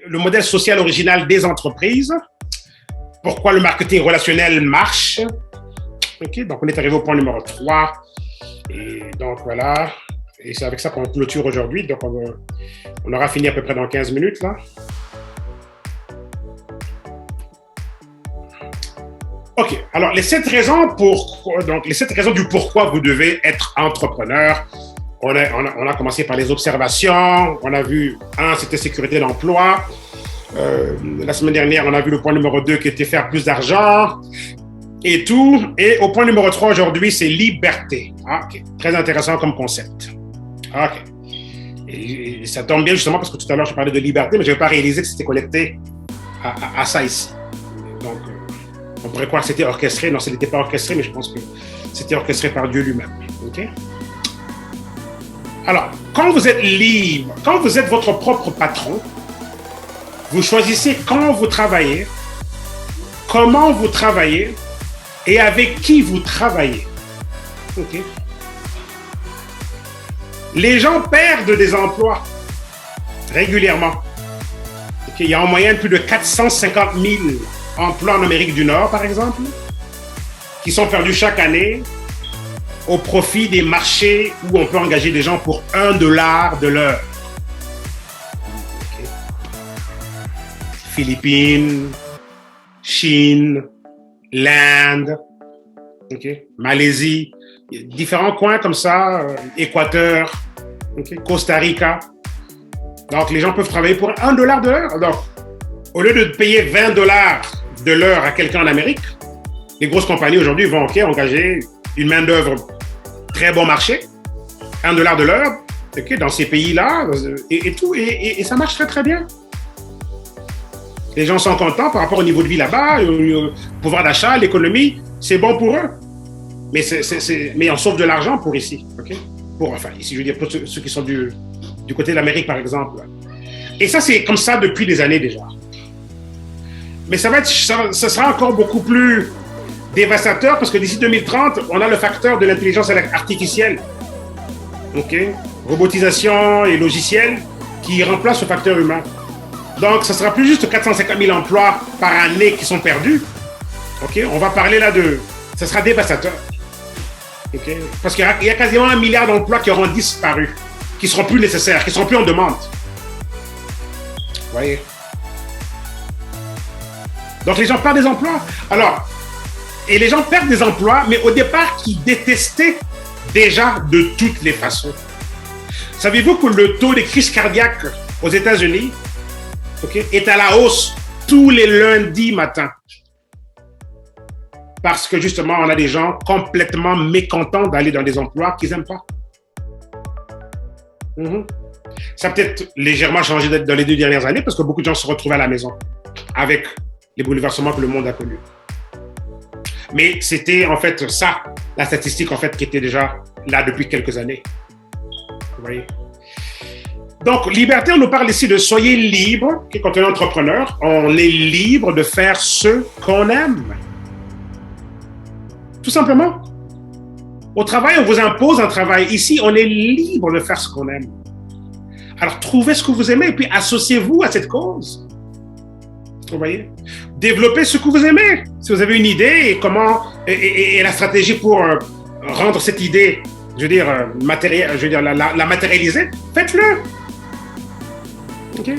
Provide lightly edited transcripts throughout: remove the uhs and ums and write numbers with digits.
le modèle social original des entreprises, pourquoi le marketing relationnel marche. Ok, donc on est arrivé au point numéro 3. Et donc voilà, et c'est avec ça qu'on clôture aujourd'hui. Donc on aura fini à peu près dans 15 minutes là. Ok, alors les 7 raisons du pourquoi vous devez être entrepreneur. On a commencé par les observations. On a vu, c'était sécurité d'emploi. La semaine dernière, on a vu le point numéro 2 qui était faire plus d'argent et tout. Et au point numéro 3 aujourd'hui, c'est liberté. Ok, très intéressant comme concept. Ok. Et ça tombe bien justement parce que tout à l'heure, je parlais de liberté, mais je n'avais pas réalisé que c'était connecté à ça ici. Donc, on pourrait croire que c'était orchestré. Non, ce n'était pas orchestré, mais je pense que c'était orchestré par Dieu lui-même. Ok? Alors, quand vous êtes libre, quand vous êtes votre propre patron, vous choisissez quand vous travaillez, comment vous travaillez et avec qui vous travaillez. Ok? Les gens perdent des emplois régulièrement. Okay? Il y a en moyenne plus de 450 000 emplois en Amérique du Nord, par exemple, qui sont perdus chaque année au profit des marchés où on peut engager des gens pour $1 de l'heure. Okay. Philippines, Chine, l'Inde, okay. Malaisie, différents coins comme ça, Équateur, okay. Costa Rica. Donc les gens peuvent travailler pour $1 de l'heure. Donc, au lieu de payer $20 de l'heure à quelqu'un en Amérique, les grosses compagnies aujourd'hui vont engager une main-d'œuvre très bon marché, $1 de l'heure, okay, dans ces pays-là, et tout, et ça marche très très bien. Les gens sont contents par rapport au niveau de vie là-bas, au pouvoir d'achat, l'économie, c'est bon pour eux. Mais on sauve de l'argent pour ici, ok? Ici, je veux dire, pour ceux qui sont du côté de l'Amérique, par exemple. Et ça, c'est comme ça depuis des années déjà. Mais ça sera encore beaucoup plus dévastateur parce que d'ici 2030, on a le facteur de l'intelligence artificielle. Ok? Robotisation et logiciel qui remplacent le facteur humain. Donc, ça sera plus juste 450 000 emplois par année qui sont perdus. Ok? On va parler là ça sera dévastateur. Ok? Parce qu'il y a quasiment 1 milliard d'emplois qui auront disparu, qui seront plus nécessaires, qui seront plus en demande. Vous voyez? Donc, les gens perdent des emplois. Alors, et les gens perdent des emplois, mais au départ, qu'ils détestaient déjà de toutes les façons. Savez-vous que le taux de crise cardiaque aux États-Unis, okay, est à la hausse tous les lundis matins? Parce que justement, on a des gens complètement mécontents d'aller dans des emplois qu'ils n'aiment pas. Ça a peut-être légèrement changé dans les 2 dernières années parce que beaucoup de gens se retrouvent à la maison avec les bouleversements que le monde a connus. Mais c'était en fait ça, la statistique en fait, qui était déjà là depuis quelques années. Vous voyez? Donc, liberté, on nous parle ici de soyez libre. Quand on est entrepreneur, on est libre de faire ce qu'on aime. Tout simplement. Au travail, on vous impose un travail. Ici, on est libre de faire ce qu'on aime. Alors, trouvez ce que vous aimez et puis associez-vous à cette cause. Vous voyez? Développez ce que vous aimez. Si vous avez une idée et la stratégie pour rendre cette idée, je veux dire, la matérialiser, faites-le. Ok?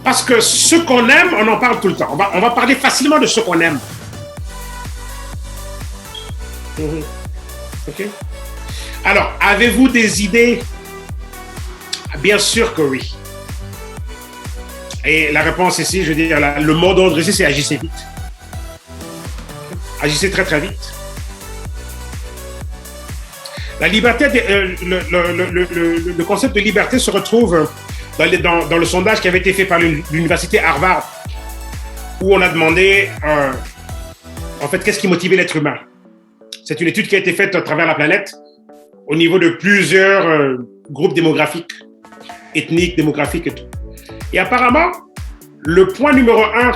Parce que ce qu'on aime, on en parle tout le temps. On va parler facilement de ce qu'on aime. Ok? Alors, avez-vous des idées? Bien sûr que oui. Et la réponse ici, je veux dire, le mot d'ordre ici, c'est agissez vite. Agissez très très vite. La liberté, le concept de liberté se retrouve dans le sondage qui avait été fait par l'université Harvard, où on a demandé, en fait, qu'est-ce qui motivait l'être humain? C'est une étude qui a été faite à travers la planète, au niveau de plusieurs groupes démographiques, ethniques, démographiques et tout. Et apparemment, le point numéro 1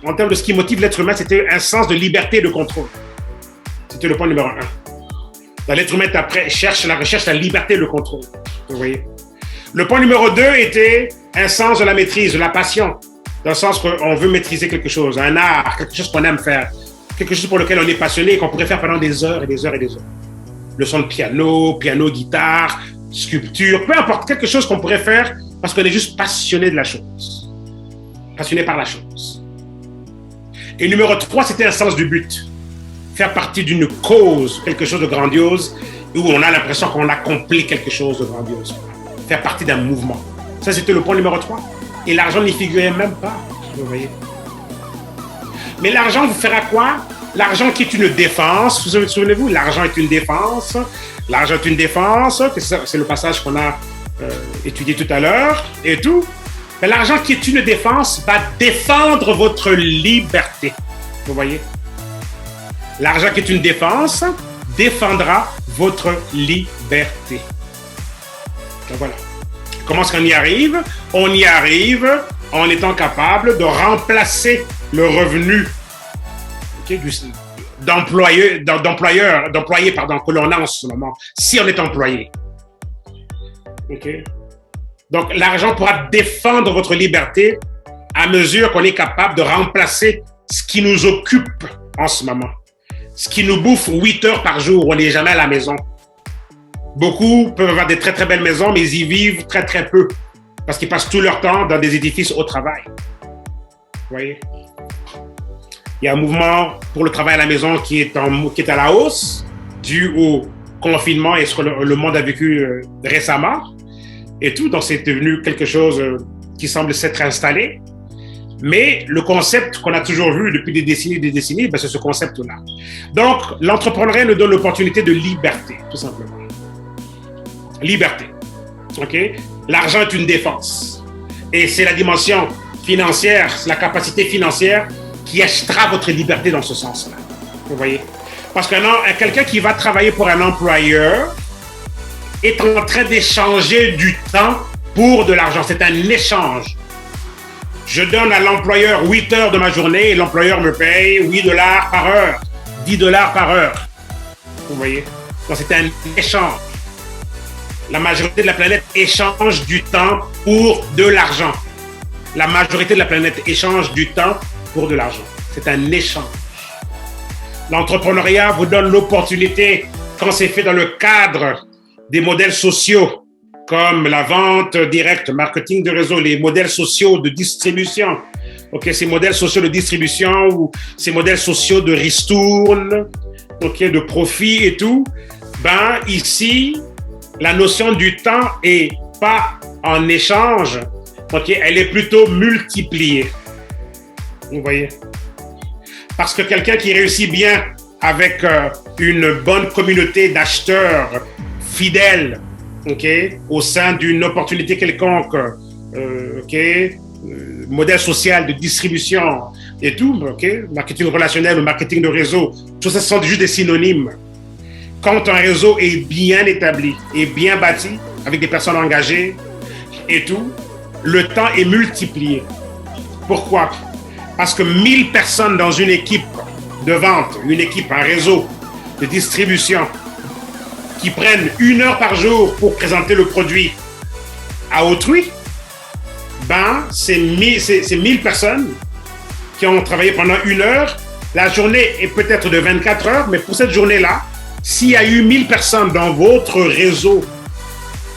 en termes de ce qui motive l'être humain, c'était un sens de liberté et de contrôle. C'était le point numéro 1. Dans l'être humain, cherche la liberté et le contrôle. Vous voyez. Le point numéro 2 était un sens de la maîtrise, de la passion, dans le sens qu'on veut maîtriser quelque chose, un art, quelque chose qu'on aime faire, quelque chose pour lequel on est passionné et qu'on pourrait faire pendant des heures et des heures et des heures. Leçon de piano, guitare, sculpture, peu importe, quelque chose qu'on pourrait faire parce qu'on est juste passionné de la chose, passionné par la chose. Et numéro 3, c'était un sens du but, faire partie d'une cause, quelque chose de grandiose, où on a l'impression qu'on accomplit quelque chose de grandiose, faire partie d'un mouvement. Ça, c'était le point numéro 3. Et l'argent n'y figurait même pas, vous voyez. Mais l'argent vous fera quoi? L'argent qui est une défense, vous souvenez-vous, l'argent est une défense. L'argent est une défense, c'est le passage qu'on a étudié tout à l'heure et tout. Mais l'argent qui est une défense va défendre votre liberté, vous voyez. L'argent qui est une défense défendra votre liberté. Donc voilà. Comment est-ce qu'on y arrive? On y arrive en étant capable de remplacer le revenu d'employé que l'on a en ce moment, si on est employé. Okay. Donc, l'argent pourra défendre votre liberté à mesure qu'on est capable de remplacer ce qui nous occupe en ce moment. Ce qui nous bouffe 8 heures par jour, on n'est jamais à la maison. Beaucoup peuvent avoir des très très belles maisons, mais ils y vivent très très peu parce qu'ils passent tout leur temps dans des édifices au travail. Vous voyez? Il y a un mouvement pour le travail à la maison qui est à la hausse dû au confinement et ce que le monde a vécu récemment et tout. Donc, c'est devenu quelque chose qui semble s'être installé. Mais le concept qu'on a toujours vu depuis des décennies, ben, c'est ce concept-là. Donc, l'entrepreneuriat nous donne l'opportunité de liberté, tout simplement. Liberté. OK? L'argent est une défense. Et c'est la dimension financière, la capacité financière qui achètera votre liberté dans ce sens-là. Vous voyez? Parce que quelqu'un qui va travailler pour un employeur est en train d'échanger du temps pour de l'argent. C'est un échange. Je donne à l'employeur 8 heures de ma journée et l'employeur me paye 8 dollars par heure, 10 dollars par heure. Vous voyez? Donc, c'est un échange. La majorité de la planète échange du temps pour de l'argent. La majorité de la planète échange du temps pour de l'argent. C'est un échange. L'entrepreneuriat vous donne l'opportunité, quand c'est fait dans le cadre des modèles sociaux, comme la vente directe, marketing de réseau, les modèles sociaux de distribution. Okay, ces modèles sociaux de distribution ou ces modèles sociaux de ristourne, okay, de profit et tout. Ben, ici, la notion du temps est pas en échange, okay, elle est plutôt multipliée. Vous voyez? Parce que quelqu'un qui réussit bien avec une bonne communauté d'acheteurs fidèles, okay, au sein d'une opportunité quelconque, modèle social de distribution et tout, okay, marketing relationnel ou marketing de réseau, tout ça, ce sont juste des synonymes. Quand un réseau est bien établi et bien bâti, avec des personnes engagées et tout, le temps est multiplié. Pourquoi? Parce que 1000 personnes dans une équipe de vente, une équipe, un réseau de distribution, qui prennent 1 heure par jour pour présenter le produit à autrui, ben, c'est 1000 personnes qui ont travaillé pendant 1 heure. La journée est peut-être de 24 heures, mais pour cette journée-là, s'il y a eu 1000 personnes dans votre réseau,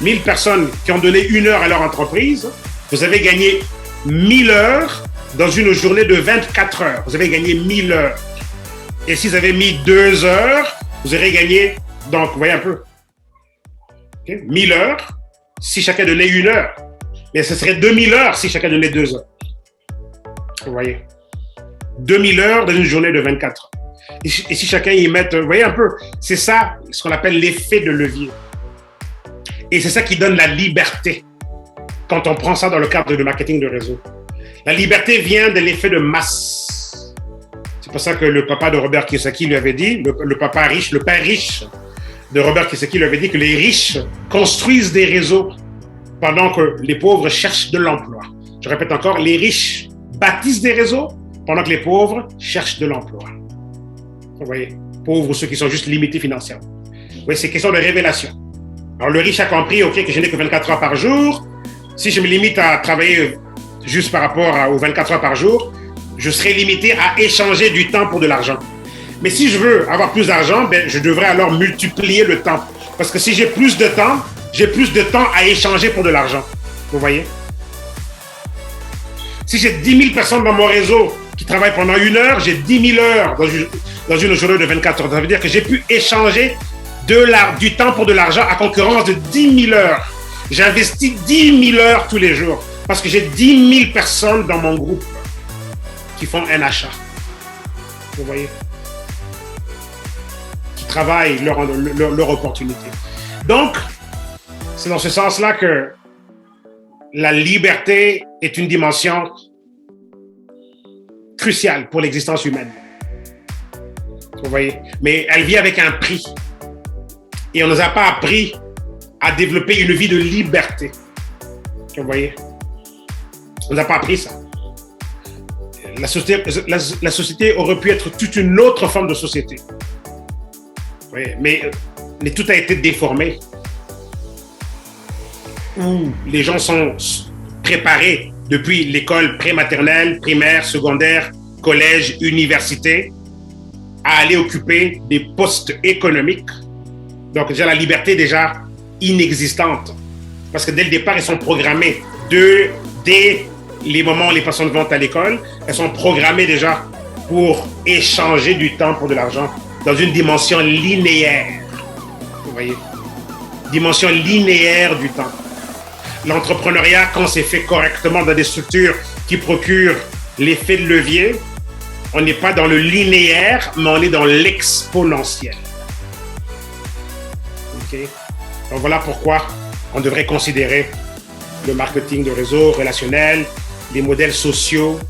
1000 personnes qui ont donné 1 heure à leur entreprise, vous avez gagné 1000 heures dans une journée de 24 heures. Vous avez gagné 1000 heures. Et si vous avez mis 2 heures, vous aurez gagné, donc, vous voyez un peu, okay, 1000 heures, si chacun donnait 1 heure. Mais ce serait 2000 heures si chacun donnait 2 heures. Vous voyez? 2000 heures dans une journée de 24 heures. Et si chacun y met, vous voyez un peu, c'est ça ce qu'on appelle l'effet de levier. Et c'est ça qui donne la liberté quand on prend ça dans le cadre du marketing de réseau. La liberté vient de l'effet de masse. C'est pour ça que le papa de Robert Kiyosaki lui avait dit, le papa riche, le père riche de Robert Kiyosaki lui avait dit que les riches construisent des réseaux pendant que les pauvres cherchent de l'emploi. Je répète encore, les riches bâtissent des réseaux pendant que les pauvres cherchent de l'emploi. Vous voyez, pauvres, ceux qui sont juste limités financièrement. Vous voyez, c'est question de révélation. Alors le riche a compris, ok, que je n'ai que 24 heures par jour, Si je me limite à travailler juste par rapport aux 24 heures par jour, je serai limité à échanger du temps pour de l'argent. Mais si je veux avoir plus d'argent, ben, je devrais alors multiplier le temps. Parce que si j'ai plus de temps, j'ai plus de temps à échanger pour de l'argent. Vous voyez? Si j'ai 10 000 personnes dans mon réseau qui travaillent pendant 1 heure, j'ai 10 000 heures dans une journée de 24 heures. Ça veut dire que j'ai pu échanger du temps pour de l'argent à concurrence de 10 000 heures. J'investis 10 000 heures tous les jours parce que j'ai 10 000 personnes dans mon groupe qui font un achat. Vous voyez? Qui travaillent leur opportunité. Donc, c'est dans ce sens-là que la liberté est une dimension cruciale pour l'existence humaine. Vous voyez? Mais elle vient avec un prix. Et on ne nous a pas appris à développer une vie de liberté. Vous voyez? On n'a pas appris ça. La société aurait pu être toute une autre forme de société. Oui, mais tout a été déformé. Où les gens sont préparés depuis l'école prématernelle, primaire, secondaire, collège, université, à aller occuper des postes économiques. Donc déjà la liberté est déjà inexistante. Parce que dès le départ, ils sont programmés. Dès les moments où les personnes vont à l'école, elles sont programmées déjà pour échanger du temps pour de l'argent dans une dimension linéaire. Vous voyez? Dimension linéaire du temps. L'entrepreneuriat, quand c'est fait correctement dans des structures qui procurent l'effet de levier, on n'est pas dans le linéaire, mais on est dans l'exponentiel. Okay? Donc voilà pourquoi on devrait considérer le marketing de réseau relationnel, les modèles sociaux,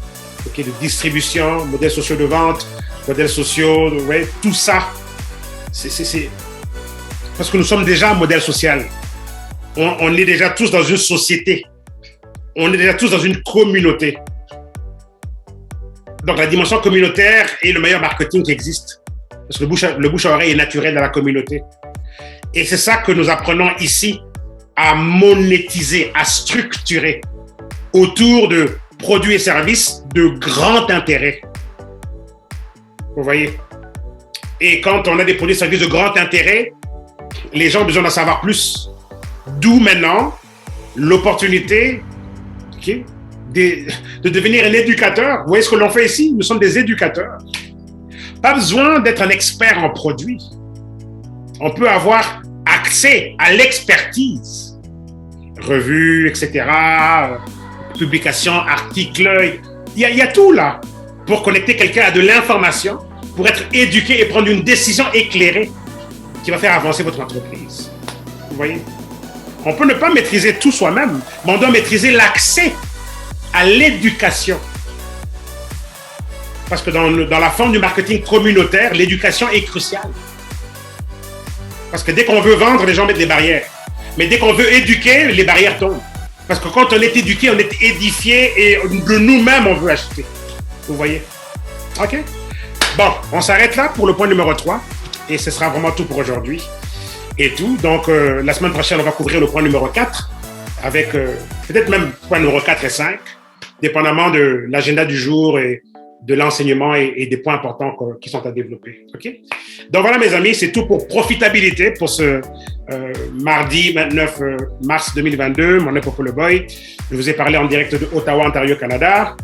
okay, de distribution, modèles sociaux de vente, modèles sociaux, ouais, tout ça. C'est parce que nous sommes déjà un modèle social. On est déjà tous dans une société. On est déjà tous dans une communauté. Donc la dimension communautaire est le meilleur marketing qui existe. Parce que le bouche à oreille est naturel dans la communauté. Et c'est ça que nous apprenons ici à monétiser, à structurer autour de produits et services de grand intérêt. Vous voyez? Et quand on a des produits et services de grand intérêt, les gens ont besoin d'en savoir plus. D'où maintenant l'opportunité, okay, de devenir un éducateur. Vous voyez ce que l'on fait ici? Nous sommes des éducateurs. Pas besoin d'être un expert en produits. On peut avoir accès à l'expertise. Revues, etc., publications, articles. Il y a tout là pour connecter quelqu'un à de l'information, pour être éduqué et prendre une décision éclairée qui va faire avancer votre entreprise. Vous voyez? On peut ne pas maîtriser tout soi-même, mais on doit maîtriser l'accès à l'éducation. Parce que dans la forme du marketing communautaire, l'éducation est cruciale. Parce que dès qu'on veut vendre, les gens mettent des barrières. Mais dès qu'on veut éduquer, les barrières tombent. Parce que quand on est éduqué, on est édifié et de nous-mêmes, on veut acheter. Vous voyez? OK? Bon, on s'arrête là pour le point numéro 3. Et ce sera vraiment tout pour aujourd'hui. Et tout. Donc, la semaine prochaine, on va couvrir le point numéro 4 avec peut-être même point numéro 4 et 5, dépendamment de l'agenda du jour et de l'enseignement et des points importants qui sont à développer. OK? Donc voilà, mes amis, c'est tout pour Profitabilité pour ce mardi 29 mars 2022. Mon nom est Popo Le Boy. Je vous ai parlé en direct de Ottawa, Ontario, Canada.